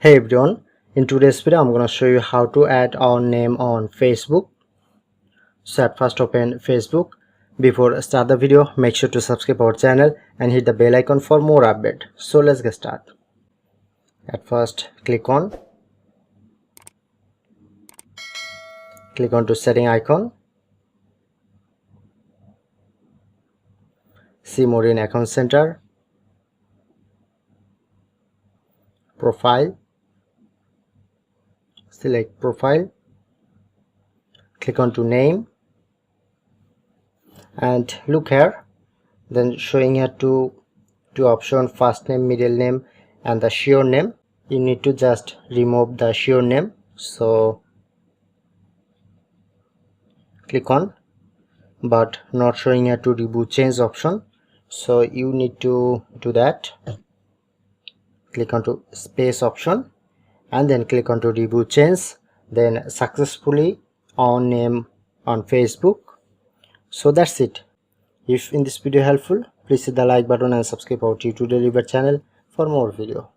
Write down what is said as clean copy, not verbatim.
Hey everyone, in today's video I'm gonna show you how to add our name on Facebook. So at first open Facebook. Before start the video, make sure to subscribe our channel and hit the bell icon for more update. So let's get started. At first click on to setting icon. See more in account center, profile, select profile, click on to name and look here, then showing here two option, first name, middle name and the sure name. You need to just remove the sure name, so click on, but not showing here to reboot change option, so you need to do that. Click on to space option and then click on to reboot change, then successfully on name on Facebook. So that's it. If in this video helpful, please hit the like button and subscribe our Tutorial Deliver channel for more video.